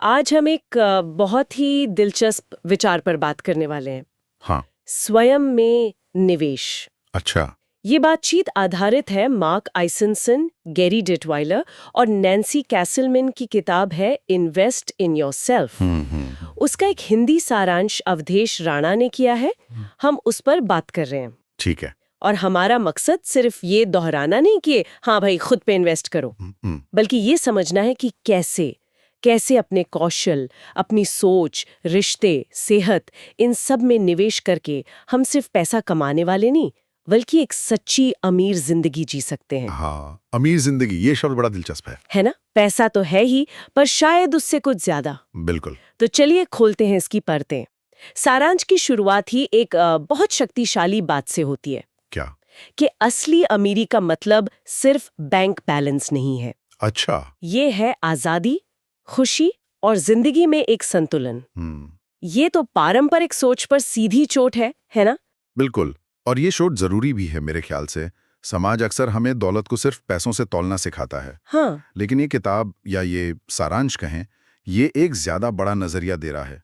आज हम एक बहुत ही दिलचस्प विचार पर बात करने वाले हैं। हाँ। स्वयं में निवेश। अच्छा। ये बातचीत आधारित है मार्क आइसनसन, गैरी डेटवाइलर और नैन्सी कैसलमैन की किताब है इन्वेस्ट इन योरसेल्फ। उसका एक हिंदी सारांश अवधेश राणा ने किया है। हम उस पर बात कर रहे हैं। ठीक है। और हमारा मकसद सिर्फ ये दोहराना नहीं कि हाँ भाई खुद पे इन्वेस्ट करो, बल्कि ये समझना है कि कैसे अपने कौशल, अपनी सोच, रिश्ते, सेहत, इन सब में निवेश करके हम सिर्फ पैसा कमाने वाले नहीं बल्कि एक सच्ची अमीर जिंदगी जी सकते हैं। हाँ, अमीर जिंदगी, ये शब्द बड़ा दिलचस्प है ना? पैसा तो है ही, पर शायद उससे कुछ ज्यादा। बिल्कुल। तो चलिए खोलते हैं इसकी परतें। सारांश की शुरुआत ही एक बहुत शक्तिशाली बात से होती है। क्या? कि असली अमीरी का मतलब सिर्फ बैंक बैलेंस नहीं है। अच्छा। ये है आजादी, खुशी और जिंदगी में एक संतुलन। ये तो पारंपरिक सोच पर सीधी चोट है ना? बिल्कुल। और ये चोट जरूरी भी है मेरे ख्याल से। समाज अक्सर हमें दौलत को सिर्फ पैसों से तौलना सिखाता है। हाँ। लेकिन ये किताब या ये सारांश कहें, ये एक ज्यादा बड़ा नजरिया दे रहा है।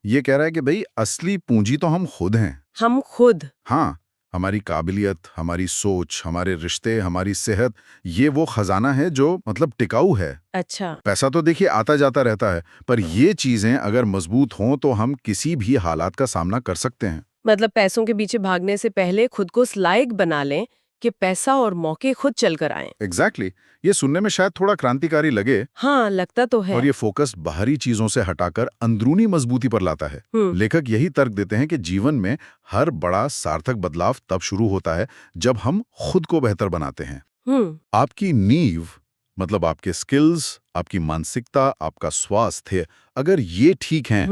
ये कह रहा है कि भाई असली पूंजी तो हम खुद हैं। हम खुद। हाँ, हमारी काबिलियत, हमारी सोच, हमारे रिश्ते, हमारी सेहत, ये वो खजाना है जो मतलब टिकाऊ है। अच्छा। पैसा तो देखिए आता जाता रहता है, पर ये चीजें अगर मजबूत हों तो हम किसी भी हालात का सामना कर सकते हैं। मतलब पैसों के पीछे भागने से पहले खुद को इस लायक बना लें कि पैसा और मौके खुद चलकर आएं। एग्जैक्टली। ये सुनने में शायद थोड़ा क्रांतिकारी लगे। हाँ, लगता तो है। और ये फोकस बाहरी चीजों से हटाकर अंदरूनी मजबूती पर लाता है। लेखक यही तर्क देते हैं कि जीवन में हर बड़ा सार्थक बदलाव तब शुरू होता है जब हम खुद को बेहतर बनाते हैं। आपकी नींव, मतलब आपके स्किल्स, आपकी मानसिकता, आपका स्वास्थ्य, अगर ये ठीक हैं,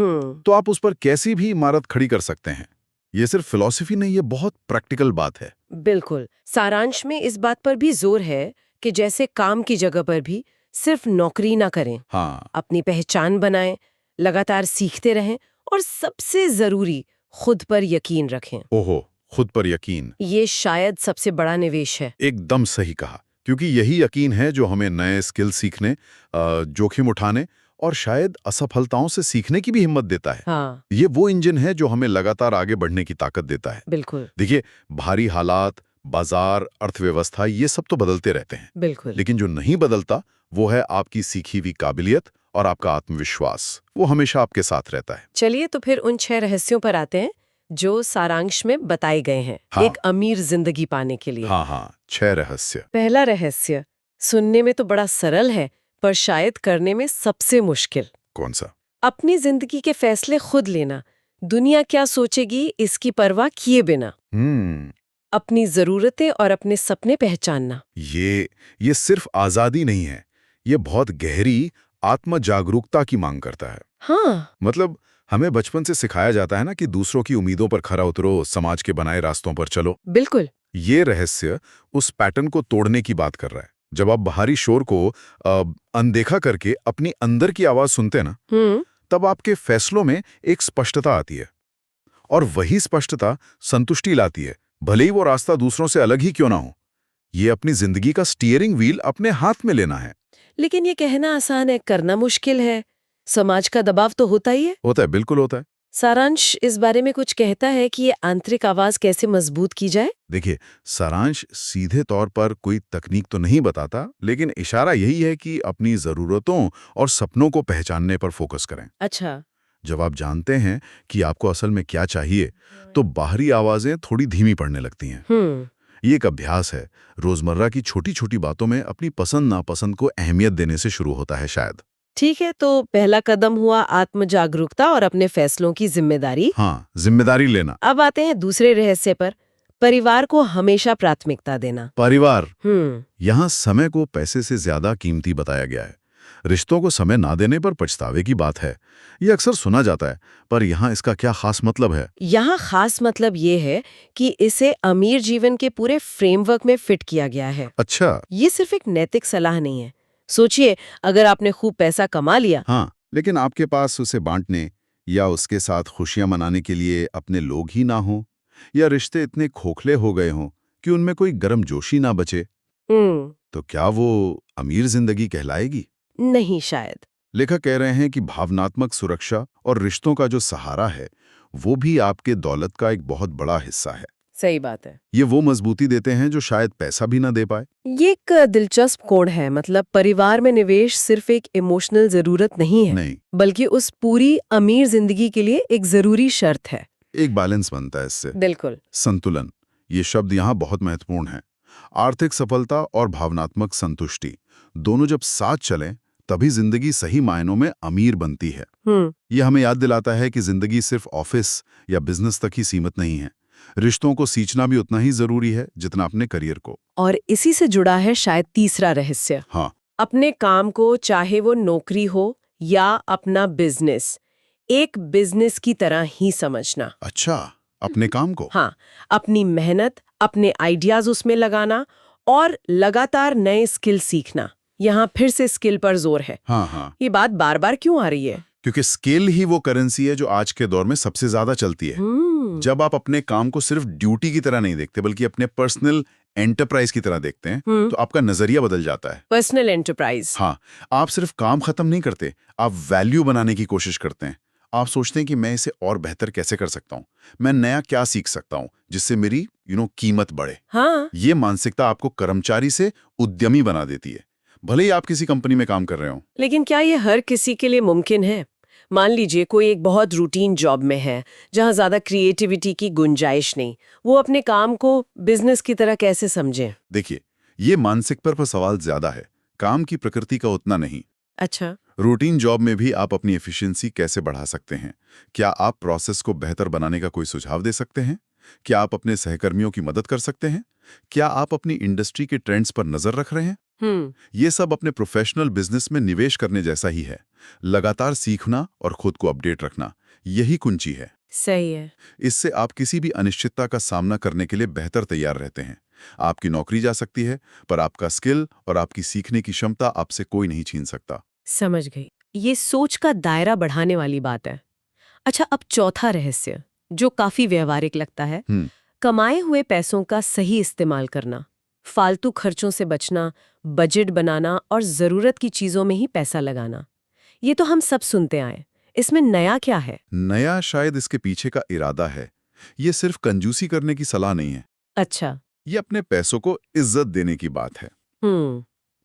तो आप उस पर कैसी भी इमारत खड़ी कर सकते हैं। ये सिर्फ फिलॉसफी नहीं, ये बहुत प्रैक्टिकल बात है। बिल्कुल। सारांश में इस बात पर भी जोर है कि जैसे काम की जगह पर भी सिर्फ नौकरी ना करें। हाँ। अपनी पहचान बनाएं, लगातार सीखते रहें और सबसे जरूरी खुद पर यकीन रखें। ओहो, खुद पर यकीन। ये शायद सबसे बड़ा निवेश है। एकदम सही कहा, क्योंकि यही यकीन है जो हमें नए स्किल सीखने, जोखिम उठाने और शायद असफलताओं से सीखने की भी हिम्मत देता है। हाँ। ये वो इंजन है जो हमें लगातार आगे बढ़ने की ताकत देता है। बिल्कुल। देखिए, भारी हालात, बाजार, अर्थव्यवस्था, ये सब तो बदलते रहते हैं। बिल्कुल। लेकिन जो नहीं बदलता वो है आपकी सीखी हुई काबिलियत और आपका आत्मविश्वास। वो हमेशा आपके साथ रहता है। चलिए तो फिर उन 6 रहस्यों पर आते हैं जो सारांश में बताए गए हैं। हाँ। एक अमीर जिंदगी पाने के लिए। हाँ, 6 रहस्य। पहला रहस्य सुनने में तो बड़ा सरल है, पर शायद करने में सबसे मुश्किल। कौन सा? अपनी जिंदगी के फैसले खुद लेना, दुनिया क्या सोचेगी इसकी परवाह किए बिना। अपनी जरूरतें और अपने सपने पहचानना। ये सिर्फ आजादी नहीं है, ये बहुत गहरी आत्म जागरूकता की मांग करता है। हाँ। मतलब हमें बचपन से सिखाया जाता है ना कि दूसरों की उम्मीदों पर खरा उतरो, समाज के बनाए रास्तों पर चलो। बिल्कुल। ये रहस्य उस पैटर्न को तोड़ने की बात कर रहा है। जब आप बाहरी शोर को अनदेखा करके अपनी अंदर की आवाज सुनते हैं ना, तब आपके फैसलों में एक स्पष्टता आती है। और वही स्पष्टता संतुष्टि लाती है, भले ही वो रास्ता दूसरों से अलग ही क्यों ना हो। ये अपनी जिंदगी का स्टीयरिंग व्हील अपने हाथ में लेना है। लेकिन ये कहना आसान है, करना मुश्किल है। समाज का दबाव तो होता ही है। होता है, बिल्कुल होता है। सारांश इस बारे में कुछ कहता है कि ये आंतरिक आवाज कैसे मजबूत की जाए। देखिए, सारांश सीधे तौर पर कोई तकनीक तो नहीं बताता, लेकिन इशारा यही है कि अपनी जरूरतों और सपनों को पहचानने पर फोकस करें। अच्छा। जब आप जानते हैं कि आपको असल में क्या चाहिए, तो बाहरी आवाजें थोड़ी धीमी पड़ने लगती हैं। ये एक अभ्यास है, रोजमर्रा की छोटी छोटी बातों में अपनी पसंद नापसंद को अहमियत देने से शुरू होता है शायद। ठीक है, तो पहला कदम हुआ आत्म जागरूकता और अपने फैसलों की जिम्मेदारी। हाँ, जिम्मेदारी लेना। अब आते हैं दूसरे रहस्य पर, परिवार को हमेशा प्राथमिकता देना। परिवार, यहाँ समय को पैसे से ज्यादा कीमती बताया गया है। रिश्तों को समय ना देने पर पछतावे की बात है। ये अक्सर सुना जाता है, पर यहाँ इसका क्या खास मतलब है? यहाँ खास मतलब ये है कि इसे अमीर जीवन के पूरे फ्रेमवर्क में फिट किया गया है। अच्छा। ये सिर्फ एक नैतिक सलाह नहीं है। सोचिए, अगर आपने खूब पैसा कमा लिया, हाँ, लेकिन आपके पास उसे बांटने या उसके साथ खुशियां मनाने के लिए अपने लोग ही ना हो, या रिश्ते इतने खोखले हो गए हों कि उनमें कोई गर्मजोशी ना बचे, तो क्या वो अमीर जिंदगी कहलाएगी? नहीं शायद। लेखक कह रहे हैं कि भावनात्मक सुरक्षा और रिश्तों का जो सहारा है वो भी आपके दौलत का एक बहुत बड़ा हिस्सा है। सही बात है। ये वो मजबूती देते हैं जो शायद पैसा भी ना दे पाए। ये एक दिलचस्प कोण है। मतलब परिवार में निवेश सिर्फ एक इमोशनल जरूरत नहीं है, नहीं, बल्कि उस पूरी अमीर जिंदगी के लिए एक जरूरी शर्त है। एक बैलेंस बनता है इससे। बिल्कुल। संतुलन, ये शब्द यहाँ बहुत महत्वपूर्ण है। आर्थिक सफलता और भावनात्मक संतुष्टि दोनों जब साथ चलें तभी जिंदगी सही मायनों में अमीर बनती है। ये हमें याद दिलाता है कि जिंदगी सिर्फ ऑफिस या बिजनेस तक ही सीमित नहीं है। रिश्तों को सींचना भी उतना ही जरूरी है जितना अपने करियर को। और इसी से जुड़ा है शायद तीसरा रहस्य। हाँ, अपने काम को, चाहे वो नौकरी हो या अपना बिजनेस, एक बिजनेस की तरह ही समझना। अच्छा, अपने काम को। हाँ, अपनी मेहनत, अपने आइडियाज उसमें लगाना और लगातार नए स्किल सीखना। यहाँ फिर से स्किल पर जोर है। हाँ हाँ, ये बात बार बार क्यों आ रही है? क्योंकि स्किल ही वो करेंसी है जो आज के दौर में सबसे ज्यादा चलती है। जब आप अपने काम को सिर्फ ड्यूटी की तरह नहीं देखते बल्कि अपने पर्सनल एंटरप्राइज की तरह देखते हैं तो आपका नजरिया बदल जाता है। Personal enterprise. हाँ, आप सिर्फ काम खत्म नहीं करते, आप वैल्यू बनाने की कोशिश करते हैं। आप सोचते हैं कि मैं इसे और बेहतर कैसे कर सकता हूँ, मैं नया क्या सीख सकता हूँ जिससे मेरी कीमत बढ़े। हाँ, ये मानसिकता आपको कर्मचारी से उद्यमी बना देती है, भले ही आप किसी कंपनी में काम कर रहे हो। लेकिन क्या ये हर किसी के लिए मुमकिन है? मान लीजिए कोई एक बहुत रूटीन जॉब में है जहां ज्यादा क्रिएटिविटी की गुंजाइश नहीं, वो अपने काम को बिजनेस की तरह कैसे समझे? देखिए, ये मानसिकता पर सवाल ज्यादा है, काम की प्रकृति का उतना नहीं। अच्छा। रूटीन जॉब में भी आप अपनी एफिशिएंसी कैसे बढ़ा सकते हैं? क्या आप प्रोसेस को बेहतर बनाने का कोई सुझाव दे सकते हैं? क्या आप अपने सहकर्मियों की मदद कर सकते हैं? क्या आप अपनी इंडस्ट्री के ट्रेंड्स पर नजर रख रहे हैं? ये सब अपने प्रोफेशनल बिजनेस में निवेश करने जैसा ही है। लगातार सीखना और खुद को अपडेट रखना, यही कुंजी है। सही है। इससे आप किसी भी अनिश्चितता का सामना करने के लिए बेहतर तैयार रहते हैं। आपकी नौकरी जा सकती है, पर आपका स्किल और आपकी सीखने की क्षमता आपसे कोई नहीं छीन सकता। समझ गई। ये सोच का दायरा बढ़ाने वाली बात है। अच्छा, अब चौथा रहस्य जो काफी व्यवहारिक लगता है, कमाए हुए पैसों का सही इस्तेमाल करना, फालतू खर्चों से बचना, बजट बनाना और जरूरत की चीजों में ही पैसा लगाना। ये तो हम सब सुनते आए। इसमें नया क्या है? नया शायद इसके पीछे का इरादा है। ये सिर्फ कंजूसी करने की सलाह नहीं है। अच्छा। ये अपने पैसों को इज्जत देने की बात है।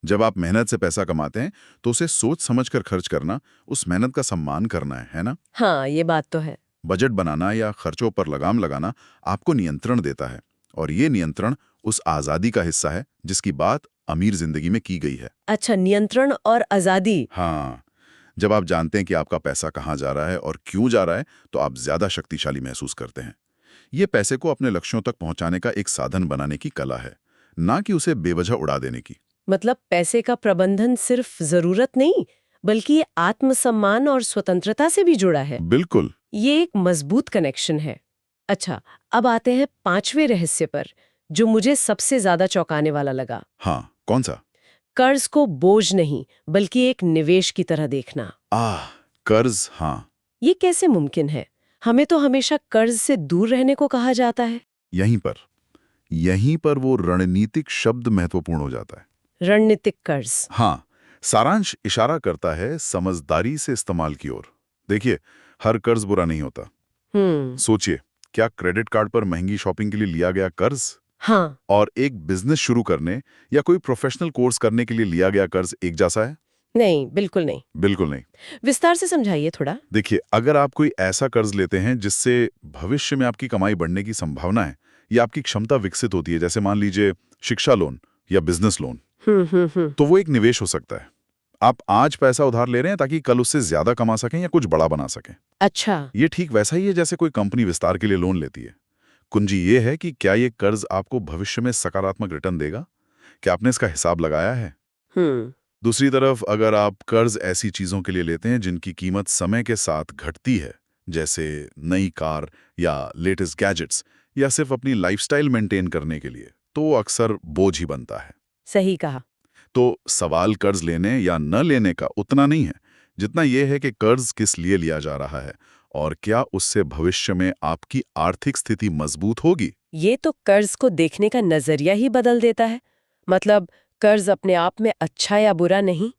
जब आप मेहनत से पैसा कमाते हैं तो उसे सोच समझकर खर्च करना, उस मेहनत का सम्मान करना है ना? हाँ, ये बात तो है। बजट बनाना या खर्चों पर लगाम लगाना आपको नियंत्रण देता है, और ये नियंत्रण उस आजादी का हिस्सा है जिसकी बात अमीर जिंदगी में की गई है। अच्छा, नियंत्रण और आजादी। हाँ, जब आप जानते हैं कि आपका पैसा कहाँ जा रहा है और क्यों जा रहा है तो आप ज्यादा शक्तिशाली महसूस करते हैं। ये पैसे को अपने लक्ष्यों तक पहुंचाने का एक साधन बनाने की कला है, ना कि उसे बेवजह उड़ा देने की। मतलब पैसे का प्रबंधन सिर्फ जरूरत नहीं, बल्कि ये आत्मसम्मान और स्वतंत्रता से भी जुड़ा है। बिल्कुल। ये एक मजबूत कनेक्शन है। अच्छा, अब आते हैं पांचवें रहस्य पर, जो मुझे सबसे ज्यादा चौंकाने वाला लगा। हाँ, कौन सा? कर्ज को बोझ नहीं, बल्कि एक निवेश की तरह देखना। कर्ज। हाँ, ये कैसे मुमकिन है? हमें तो हमेशा कर्ज से दूर रहने को कहा जाता है। यहीं पर वो रणनीतिक शब्द महत्वपूर्ण हो जाता है। रणनीतिक कर्ज। हाँ, सारांश इशारा करता है समझदारी से इस्तेमाल की ओर। देखिए, हर कर्ज बुरा नहीं होता। सोचिए, क्या क्रेडिट कार्ड पर महंगी शॉपिंग के लिए लिया गया कर्ज, हाँ, और एक बिजनेस शुरू करने या कोई प्रोफेशनल कोर्स करने के लिए लिया गया कर्ज एक जैसा है? नहीं, बिल्कुल नहीं। बिल्कुल नहीं। विस्तार से समझाइए थोड़ा। देखिए, अगर आप कोई ऐसा कर्ज लेते हैं जिससे भविष्य में आपकी कमाई बढ़ने की संभावना है या आपकी क्षमता विकसित होती है, जैसे मान लीजिए शिक्षा लोन या बिजनेस लोन, तो वो एक निवेश हो सकता है। आप आज पैसा उधार ले रहे हैं ताकि कल उससे ज्यादा कमा सकें या कुछ बड़ा बना सकें। अच्छा। ये ठीक वैसा ही है जैसे कोई कंपनी विस्तार के लिए लोन लेती है। कुंजी ये है कि क्या ये कर्ज आपको भविष्य में सकारात्मक रिटर्न देगा? क्या आपने इसका हिसाब लगाया है? दूसरी तरफ, अगर आप कर्ज ऐसी चीजों के लिए लेते हैं जिनकी कीमत समय के साथ घटती है, जैसे नई कार या लेटेस्ट गैजेट्स, या सिर्फ अपनी लाइफस्टाइल मेंटेन करने के लिए, तो वो अक्सर बोझ ही बनता है। सही कहा। तो सवाल कर्ज लेने या न लेने का उतना नहीं है जितना यह है कि कर्ज किस लिए लिया जा रहा है और क्या उससे भविष्य में आपकी आर्थिक स्थिति मजबूत होगी। ये तो कर्ज को देखने का नजरिया ही बदल देता है। मतलब कर्ज अपने आप में अच्छा या बुरा नहीं,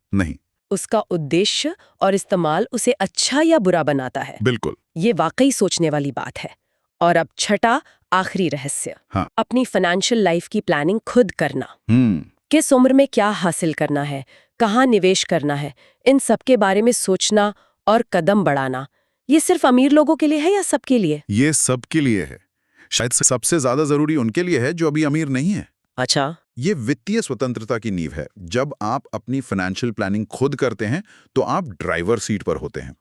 उसका उद्देश्य और इस्तेमाल उसे अच्छा या बुरा बनाता है। बिल्कुल। ये वाकई सोचने वाली बात है। और अब छठा, आखिरी रहस्य, हाँ। अपनी फाइनेंशियल लाइफ की प्लानिंग खुद करना। किस उम्र में क्या हासिल करना है, कहाँ निवेश करना है, इन सब के बारे में सोचना और कदम बढ़ाना। ये सिर्फ अमीर लोगों के लिए है या सबके लिए? ये सबके लिए है। शायद सबसे ज्यादा जरूरी उनके लिए है जो अभी अमीर नहीं है। अच्छा। ये वित्तीय स्वतंत्रता की नींव है। जब आप अपनी फाइनेंशियल प्लानिंग खुद करते हैं तो आप ड्राइवर सीट पर होते हैं।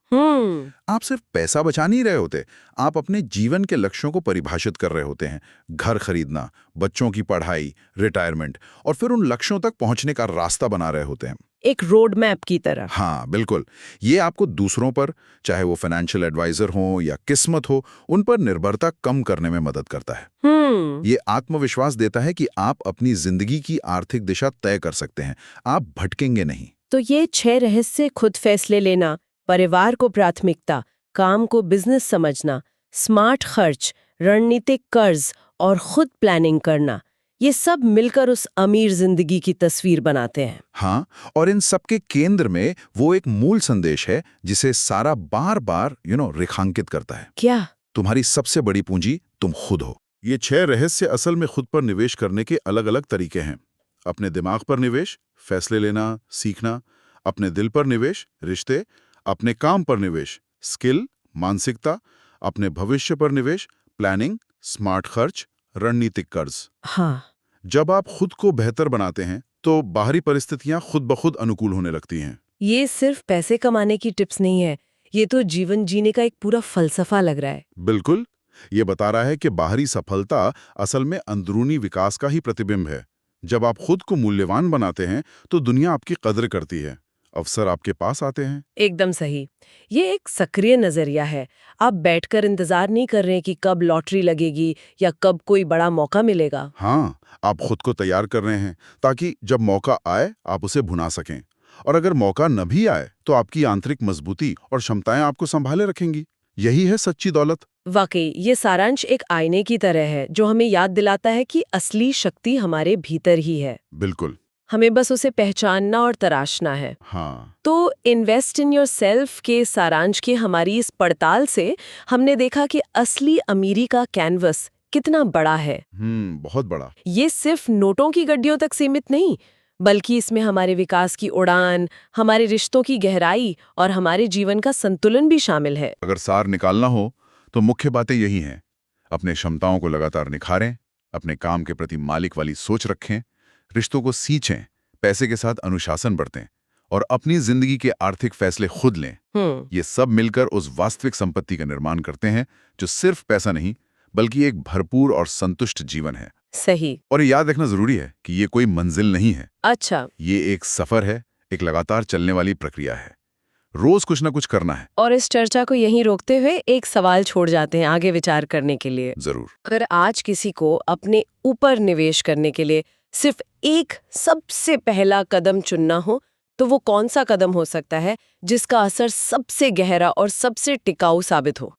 आप सिर्फ पैसा बचा नहीं रहे होते, आप अपने जीवन के लक्ष्यों को परिभाषित कर रहे होते हैं। घर खरीदना, बच्चों की पढ़ाई, रिटायरमेंट, और फिर उन लक्ष्यों तक पहुंचने का रास्ता बना रहे होते हैं। एक रोड मैप की तरह। हाँ बिल्कुल। ये आपको दूसरों पर, चाहे वो फाइनेंशियल एडवाइजर हो या किस्मत हो, उन पर निर्भरता कम करने में मदद करता है। ये आत्मविश्वास देता है कि आप अपनी जिंदगी की आर्थिक दिशा तय कर सकते हैं, आप भटकेंगे नहीं। तो ये 6 रहस्य, खुद फैसले लेना, परिवार को प्राथमिकता, काम को बिजनेस समझना, स्मार्ट खर्च, रणनीतिक कर्ज और खुद प्लानिंग करना, ये सब मिलकर उस अमीर जिंदगी की तस्वीर बनाते हैं। हाँ, और इन सबके केंद्र में वो एक मूल संदेश है जिसे सारा बार बार रेखांकित करता है। क्या? तुम्हारी सबसे बड़ी पूंजी तुम खुद हो। ये 6 रहस्य असल में खुद पर निवेश करने के अलग अलग तरीके हैं। अपने दिमाग पर निवेश, फैसले लेना, सीखना; अपने दिल पर निवेश, रिश्ते; अपने काम पर निवेश, स्किल, मानसिकता; अपने भविष्य पर निवेश, प्लानिंग, स्मार्ट खर्च, रणनीतिक कर्ज। हाँ। जब आप खुद को बेहतर बनाते हैं तो बाहरी परिस्थितियां खुद ब खुद अनुकूल होने लगती हैं। ये सिर्फ पैसे कमाने की टिप्स नहीं है, ये तो जीवन जीने का एक पूरा फलसफा लग रहा है। बिल्कुल। ये बता रहा है कि बाहरी सफलता असल में अंदरूनी विकास का ही प्रतिबिंब है। जब आप खुद को मूल्यवान बनाते हैं तो दुनिया आपकी कदर करती है, अवसर आपके पास आते हैं। एकदम सही। ये एक सक्रिय नजरिया है। आप बैठकर इंतजार नहीं कर रहे कि कब लॉटरी लगेगी या कब कोई बड़ा मौका मिलेगा। हाँ, आप खुद को तैयार कर रहे हैं ताकि जब मौका आए आप उसे भुना सकें। और अगर मौका न भी आए तो आपकी आंतरिक मजबूती और क्षमताएं आपको संभाले रखेंगी। यही है सच्ची दौलत। वाकई ये सारांश एक आईने की तरह है जो हमें याद दिलाता है कि असली शक्ति हमारे भीतर ही है। बिल्कुल। हमें बस उसे पहचानना और तराशना है। हाँ। तो इन्वेस्ट इन योरसेल्फ के सारांश की हमारी इस पड़ताल से हमने देखा कि असली अमीरी का कैनवस कितना बड़ा है। बहुत बड़ा। ये सिर्फ नोटों की गड्डियों तक सीमित नहीं, बल्कि इसमें हमारे विकास की उड़ान, हमारे रिश्तों की गहराई और हमारे जीवन का संतुलन भी शामिल है। अगर सार निकालना हो तो मुख्य बातें यही हैं। अपने क्षमताओं को लगातार निखारें, अपने काम के प्रति मालिक वाली सोच रखें, रिश्तों को सींचें, पैसे के साथ अनुशासन बरतें और अपनी जिंदगी के आर्थिक फैसले खुद लें। ये सब मिलकर उस वास्तविक संपत्ति का निर्माण करते हैं जो सिर्फ पैसा नहीं बल्कि एक भरपूर और संतुष्ट जीवन है। सही। और ये याद रखना जरूरी है कि ये कोई मंजिल नहीं है। अच्छा। ये एक सफर है, एक लगातार चलने वाली प्रक्रिया है। रोज कुछ ना कुछ करना है। और इस चर्चा को यहीं रोकते हुए एक सवाल छोड़ जाते हैं आगे विचार करने के लिए। जरूर। अगर आज किसी को अपने ऊपर निवेश करने के लिए सिर्फ एक सबसे पहला कदम चुनना हो तो वो कौन सा कदम हो सकता है जिसका असर सबसे गहरा और सबसे टिकाऊ साबित हो?